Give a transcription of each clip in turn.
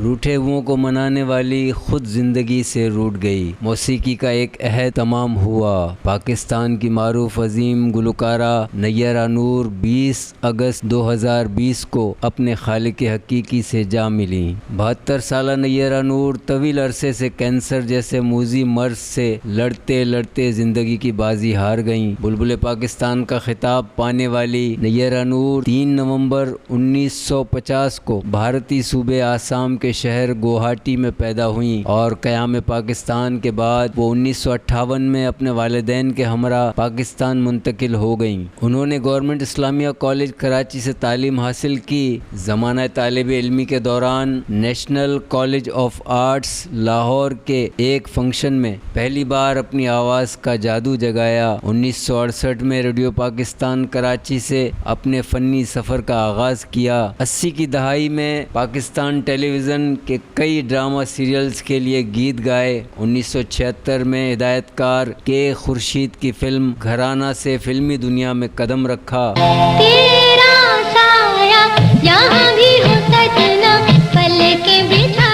روٹھے ہوئوں کو منانے والی خود زندگی سے روٹ گئی، موسیقی کا ایک عہد تمام ہوا۔ پاکستان کی معروف عظیم گلوکارہ نیرہ نور 20 اگست 2020 کو اپنے خالق حقیقی سے جا ملی۔ 72 سالہ نیرہ نور طویل عرصے سے کینسر جیسے موذی مرض سے لڑتے لڑتے زندگی کی بازی ہار گئیں۔ بلبل پاکستان کا خطاب پانے والی نیرہ نور 3 نومبر 1950 کو بھارتی صوبے آسام کے شہر گوہاٹی میں پیدا ہوئیں اور قیام پاکستان کے بعد وہ 1958 میں اپنے والدین کے ہمراہ پاکستان منتقل ہو گئیں۔ انہوں نے گورنمنٹ اسلامیہ کالج کراچی سے تعلیم حاصل کی۔ زمانہ طالب علمی کے دوران national college of arts Lahore کے ایک فنکشن میں پہلی بار اپنی آواز کا جادو جگایا۔ 1968 میں ریڈیو پاکستان کراچی سے اپنے فنی سفر کا آغاز کیا۔ 80 کی دہائی میں پاکستان ٹیلی ویژن کے کئی ڈرامہ سیریلز کے لیے گیت گائے۔ 1976 میں ہدایت کار کے خورشید کی فلم گھرانہ سے فلمی دنیا میں قدم رکھا۔ تیرا سایہ یہاں بھی ہو سجنا پل کے بٹھا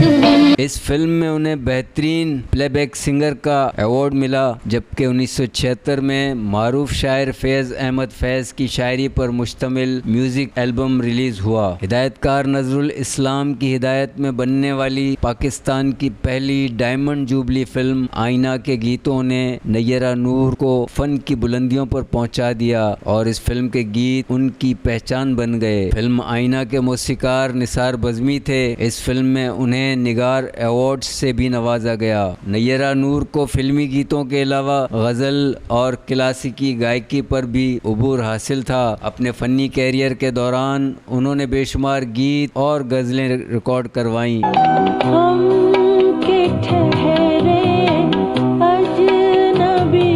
دوں۔ اس فلم میں انہیں بہترین پلے بیک سنگر کا ایوارڈ ملا، جبکہ 1976 میں معروف شاعر فیض احمد فیض کی شاعری پر مشتمل میوزک البم ریلیز ہوا۔ ہدایت کار نذر الاسلام کی ہدایت میں بننے والی پاکستان کی پہلی ڈائمنڈ جوبلی فلم آئینہ کے گیتوں نے نیرہ نور کو فن کی بلندیوں پر پہنچا دیا اور اس فلم کے گیت ان کی پہچان بن گئے۔ فلم آئینہ کے موسیقار نثار بزمی تھے۔ اس فلم میں انہیں نگار ایوارڈ سے بھی نوازا گیا۔ نیرہ نور کو فلمی گیتوں کے علاوہ غزل اور کلاسیکی گائیکی پر بھی عبور حاصل تھا۔ اپنے فنی کیریئر کے دوران انہوں نے بے شمار گیت اور غزلیں ریکارڈ کروائیں۔ ہم کے ٹھہرے اجنبی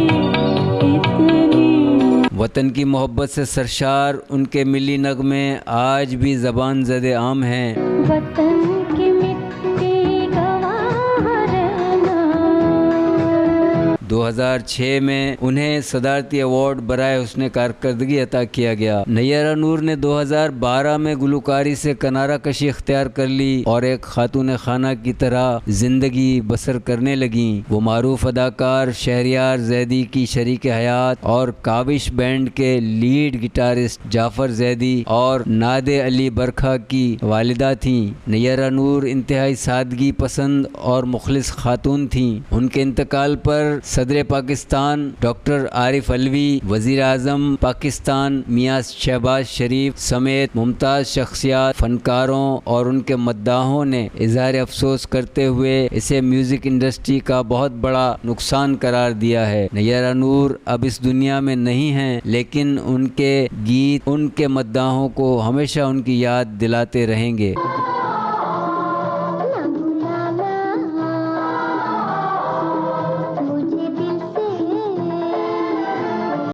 اتنی وطن کی محبت سے سرشار ان کے ملی نغمے آج بھی زبان زد عام ہیں۔ وطن کی مٹی گواہ رہنا۔ 2006 میں انہیں صدارتی ایوارڈ برائے حسن کارکردگی عطا کیا گیا۔ نیرہ نور نے 2012 میں گلوکاری سے کنارہ کشی اختیار کر لی اور ایک خاتون خانہ کی طرح زندگی بسر کرنے لگیں۔ وہ معروف اداکار شہریار زیدی کی شریک حیات اور کاوش بینڈ کے لیڈ گٹارسٹ جعفر زیدی اور ناد علی برکھا کی والدہ تھیں۔ نیرہ نور انتہائی سادگی پسند اور مخلص خاتون تھیں۔ ان کے انتقال پر صدر پاکستان ڈاکٹر عارف علوی، وزیر اعظم پاکستان میاں شہباز شریف سمیت ممتاز شخصیات، فنکاروں اور ان کے مداحوں نے اظہار افسوس کرتے ہوئے اسے میوزک انڈسٹری کا بہت بڑا نقصان قرار دیا ہے۔ نیرہ نور اب اس دنیا میں نہیں ہیں، لیکن ان کے گیت ان کے مداحوں کو ہمیشہ ان کی یاد دلاتے رہیں گے۔